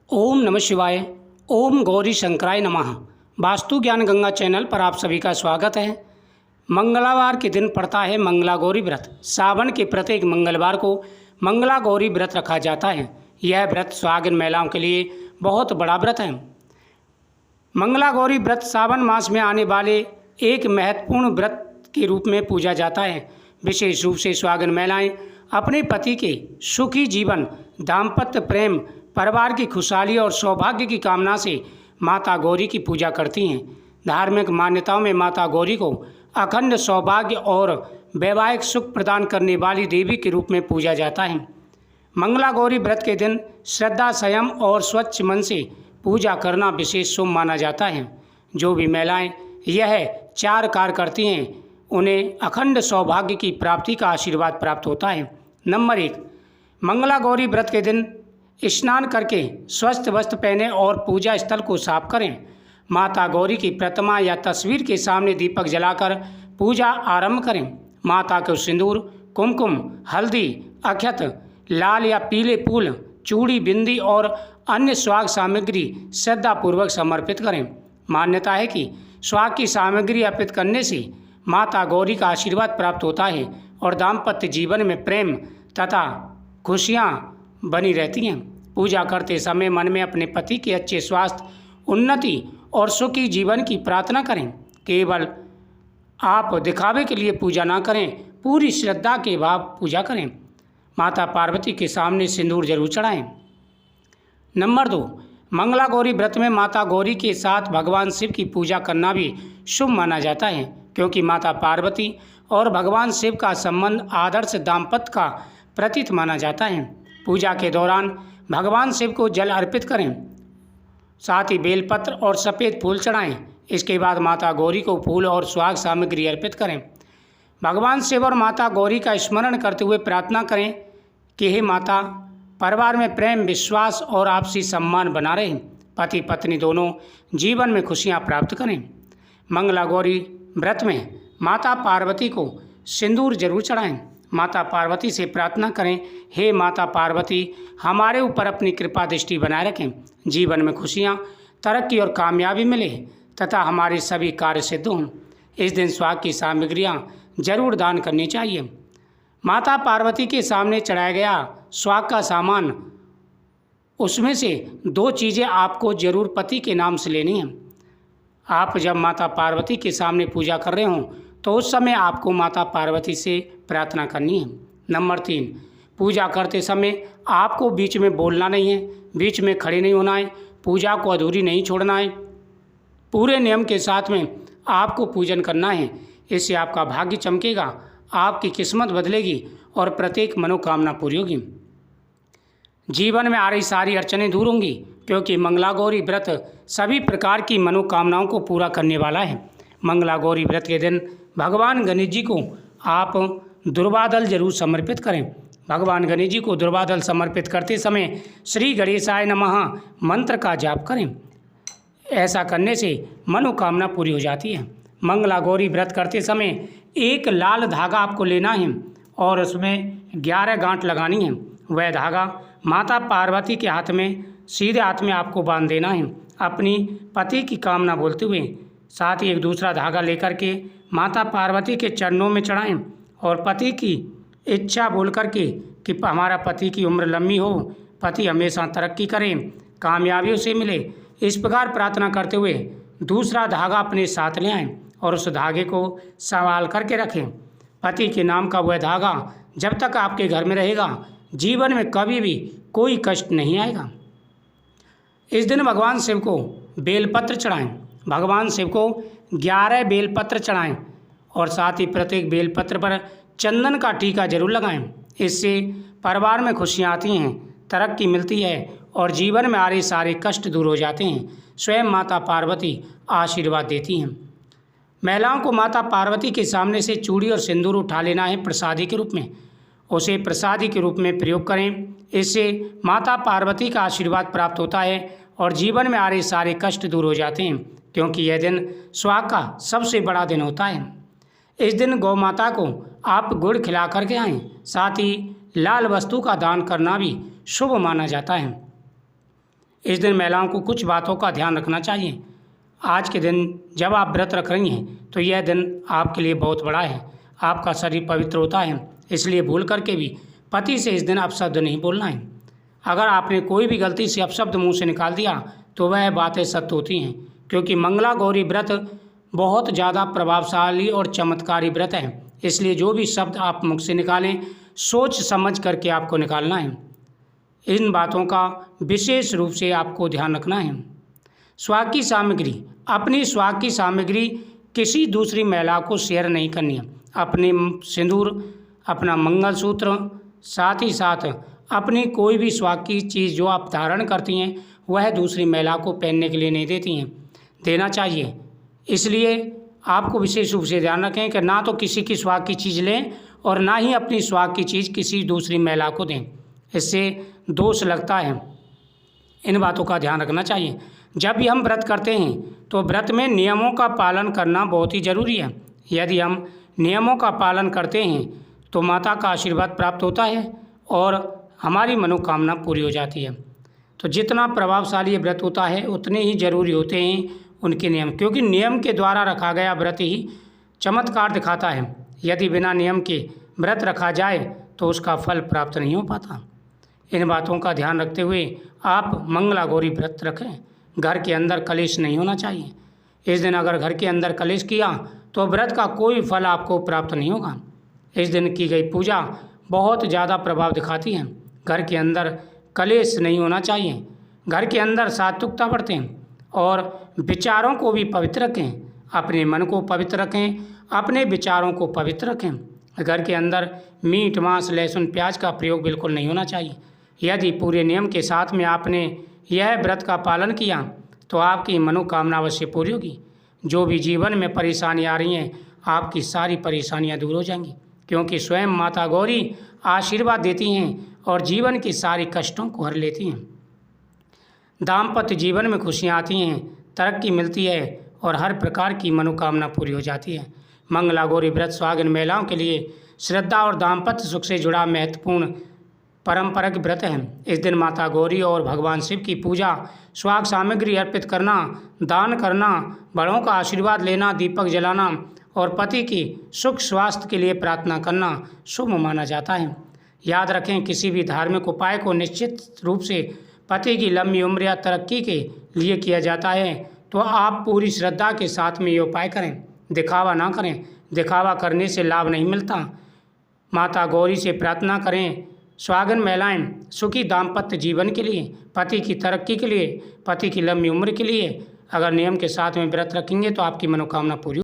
ओम नमः शिवाय। ओम गौरी शंकराय नमः। वास्तु ज्ञान गंगा चैनल पर आप सभी का स्वागत है। मंगलवार के दिन पड़ता है मंगला गौरी व्रत। सावन के प्रत्येक मंगलवार को मंगला गौरी व्रत रखा जाता है। यह व्रत सुहागिन महिलाओं के लिए बहुत बड़ा व्रत है। मंगला गौरी व्रत सावन मास में आने वाले एक महत्वपूर्ण व्रत के रूप में पूजा जाता है। विशेष रूप से सुहागिन महिलाएं अपने पति के सुखी जीवन, दाम्पत्य प्रेम, परिवार की खुशहाली और सौभाग्य की कामना से माता गौरी की पूजा करती हैं। धार्मिक मान्यताओं में माता गौरी को अखंड सौभाग्य और वैवाहिक सुख प्रदान करने वाली देवी के रूप में पूजा जाता है। मंगला गौरी व्रत के दिन श्रद्धा, संयम और स्वच्छ मन से पूजा करना विशेष शुभ माना जाता है। जो भी महिलाएं यह 4 कार्य करती हैं उन्हें अखंड सौभाग्य की प्राप्ति का आशीर्वाद प्राप्त होता है। नंबर 1, मंगला गौरी व्रत के दिन स्नान करके स्वस्थ वस्त्र पहने और पूजा स्थल को साफ करें। माता गौरी की प्रतिमा या तस्वीर के सामने दीपक जलाकर पूजा आरंभ करें। माता को सिंदूर, कुमकुम, हल्दी, अक्षत, लाल या पीले फूल, चूड़ी, बिंदी और अन्य सुहाग सामग्री श्रद्धापूर्वक समर्पित करें। मान्यता है कि सुहाग की सामग्री अर्पित करने से माता गौरी का आशीर्वाद प्राप्त होता है और दाम्पत्य जीवन में प्रेम तथा खुशियाँ बनी रहती हैं। पूजा करते समय मन में अपने पति के अच्छे स्वास्थ्य, उन्नति और सुखी जीवन की प्रार्थना करें। केवल आप दिखावे के लिए पूजा ना करें, पूरी श्रद्धा के भाव पूजा करें। माता पार्वती के सामने सिंदूर जरूर चढ़ाएं। नंबर 2, मंगला गौरी व्रत में माता गौरी के साथ भगवान शिव की पूजा करना भी शुभ माना जाता है, क्योंकि माता पार्वती और भगवान शिव का संबंध आदर्श दाम्पत्य का प्रतीक माना जाता है। पूजा के दौरान भगवान शिव को जल अर्पित करें, साथ ही बेलपत्र और सफ़ेद फूल चढ़ाएं। इसके बाद माता गौरी को फूल और सुहाग सामग्री अर्पित करें। भगवान शिव और माता गौरी का स्मरण करते हुए प्रार्थना करें कि हे माता, परिवार में प्रेम, विश्वास और आपसी सम्मान बना रहे। पति पत्नी दोनों जीवन में खुशियां प्राप्त करें। मंगला गौरी व्रत में माता पार्वती को सिंदूर जरूर चढ़ाएं। माता पार्वती से प्रार्थना करें, हे माता पार्वती, हमारे ऊपर अपनी कृपा दृष्टि बनाए रखें, जीवन में खुशियाँ, तरक्की और कामयाबी मिले तथा हमारे सभी कार्य सिद्ध हों। इस दिन सुहाग की सामग्रियाँ जरूर दान करनी चाहिए। माता पार्वती के सामने चढ़ाया गया सुहाग का सामान, उसमें से 2 चीज़ें आपको जरूर पति के नाम से लेनी हैं। आप जब माता पार्वती के सामने पूजा कर रहे हों तो उस समय आपको माता पार्वती से प्रार्थना करनी है। नंबर 3, पूजा करते समय आपको बीच में बोलना नहीं है, बीच में खड़े नहीं होना है, पूजा को अधूरी नहीं छोड़ना है। पूरे नियम के साथ में आपको पूजन करना है। इससे आपका भाग्य चमकेगा, आपकी किस्मत बदलेगी और प्रत्येक मनोकामना पूरी होगी। जीवन में आ रही सारी अड़चनें दूर होंगी, क्योंकि मंगला गौरी व्रत सभी प्रकार की मनोकामनाओं को पूरा करने वाला है। मंगला गौरी व्रत के दिन भगवान गणेश जी को आप दुर्वादल जरूर समर्पित करें। भगवान गणेश जी को दुर्वादल समर्पित करते समय श्री गणेशाय नमः मंत्र का जाप करें। ऐसा करने से मनोकामना पूरी हो जाती है। मंगला गौरी व्रत करते समय एक लाल धागा आपको लेना है और उसमें 11 गांठ लगानी है। वह धागा माता पार्वती के हाथ में, सीधे हाथ में आपको बांध देना है, अपनी पति की कामना बोलते हुए। साथ ही एक दूसरा धागा लेकर के माता पार्वती के चरणों में चढ़ाएं और पति की इच्छा बोल करके कि हमारा पति की उम्र लंबी हो, पति हमेशा तरक्की करें, कामयाबियों से मिले, इस प्रकार प्रार्थना करते हुए दूसरा धागा अपने साथ ले आएँ और उस धागे को संभाल करके रखें। पति के नाम का वह धागा जब तक आपके घर में रहेगा, जीवन में कभी भी कोई कष्ट नहीं आएगा। इस दिन भगवान शिव को बेलपत्र चढ़ाएं। भगवान शिव को 11 बेलपत्र चढ़ाएं और साथ ही प्रत्येक बेलपत्र पर चंदन का टीका जरूर लगाएं। इससे परिवार में खुशियाँ आती हैं, तरक्की मिलती है और जीवन में आ रहे सारे कष्ट दूर हो जाते हैं। स्वयं माता पार्वती आशीर्वाद देती हैं। महिलाओं को माता पार्वती के सामने से चूड़ी और सिंदूर उठा लेना है प्रसादी के रूप में। उसे प्रसादी के रूप में प्रयोग करें। इससे माता पार्वती का आशीर्वाद प्राप्त होता है और जीवन में आ रहे सारे कष्ट दूर हो जाते हैं, क्योंकि यह दिन सुहाग का सबसे बड़ा दिन होता है। इस दिन गौ माता को आप गुड़ खिला करके आएँ। साथ ही लाल वस्तु का दान करना भी शुभ माना जाता है। इस दिन महिलाओं को कुछ बातों का ध्यान रखना चाहिए। आज के दिन जब आप व्रत रख रही हैं तो यह दिन आपके लिए बहुत बड़ा है। आपका शरीर पवित्र होता है, इसलिए भूल करके भी पति से इस दिन अपशब्द नहीं बोलना है। अगर आपने कोई भी गलती से अपशब्द मुंह से निकाल दिया तो वह बातें सत्य होती हैं, क्योंकि मंगला गौरी व्रत बहुत ज़्यादा प्रभावशाली और चमत्कारी व्रत है। इसलिए जो भी शब्द आप मुख से निकालें सोच समझ करके आपको निकालना है। इन बातों का विशेष रूप से आपको ध्यान रखना है। स्वाग की सामग्री, अपनी स्वाग की सामग्री किसी दूसरी महिला को शेयर नहीं करनी है। अपने सिंदूर, अपना मंगलसूत्र, साथ ही साथ अपनी कोई भी स्वाग की चीज़ जो आप धारण करती हैं वह दूसरी महिला को पहनने के लिए नहीं देना चाहिए। इसलिए आपको विशेष रूप से ध्यान रखें कि ना तो किसी की स्वाग की चीज़ लें और ना ही अपनी स्वाग की चीज़ किसी दूसरी महिला को दें, इससे दोष लगता है। इन बातों का ध्यान रखना चाहिए। जब भी हम व्रत करते हैं तो व्रत में नियमों का पालन करना बहुत ही ज़रूरी है। यदि हम नियमों का पालन करते हैं तो माता का आशीर्वाद प्राप्त होता है और हमारी मनोकामना पूरी हो जाती है। तो जितना प्रभावशाली व्रत होता है उतने ही जरूरी होते हैं उनके नियम, क्योंकि नियम के द्वारा रखा गया व्रत ही चमत्कार दिखाता है। यदि बिना नियम के व्रत रखा जाए तो उसका फल प्राप्त नहीं हो पाता। इन बातों का ध्यान रखते हुए आप मंगला गौरी व्रत रखें। घर के अंदर कलेश नहीं होना चाहिए। इस दिन अगर घर के अंदर कलेश किया तो व्रत का कोई फल आपको प्राप्त नहीं होगा। इस दिन की गई पूजा बहुत ज़्यादा प्रभाव दिखाती है। घर के अंदर कलेश नहीं होना चाहिए। घर के अंदर सात्विकता बरतें और विचारों को भी पवित्र रखें। अपने मन को पवित्र रखें, अपने विचारों को पवित्र रखें। घर के अंदर मीट, मांस, लहसुन, प्याज का प्रयोग बिल्कुल नहीं होना चाहिए। यदि पूरे नियम के साथ में आपने यह व्रत का पालन किया तो आपकी मनोकामना अवश्य पूरी होगी। जो भी जीवन में परेशानी आ रही हैं आपकी सारी परेशानियां दूर हो जाएंगी, क्योंकि स्वयं माता गौरी आशीर्वाद देती हैं और जीवन की सारी कष्टों को हर लेती हैं। दाम्पत्य जीवन में खुशियाँ आती हैं, तरक्की मिलती है और हर प्रकार की मनोकामना पूरी हो जाती है। मंगला गौरी व्रत सुहागिन महिलाओं के लिए श्रद्धा और दाम्पत्य सुख से जुड़ा महत्वपूर्ण पारंपरिक व्रत है। इस दिन माता गौरी और भगवान शिव की पूजा, स्वाग सामग्री अर्पित करना, दान करना, बड़ों का आशीर्वाद लेना, दीपक जलाना और पति की सुख स्वास्थ्य के लिए प्रार्थना करना शुभ माना जाता है। याद रखें, किसी भी धार्मिक उपाय को निश्चित रूप से पति की लंबी उम्र या तरक्की के लिए किया जाता है, तो आप पूरी श्रद्धा के साथ में ये उपाय करें। दिखावा ना करें, दिखावा करने से लाभ नहीं मिलता। माता गौरी से प्रार्थना करें, सुहागिन महिलाएं सुखी दाम्पत्य जीवन के लिए, पति की तरक्की के लिए, पति की लंबी उम्र के लिए अगर नियम के साथ में व्रत रखेंगे तो आपकी मनोकामना पूरी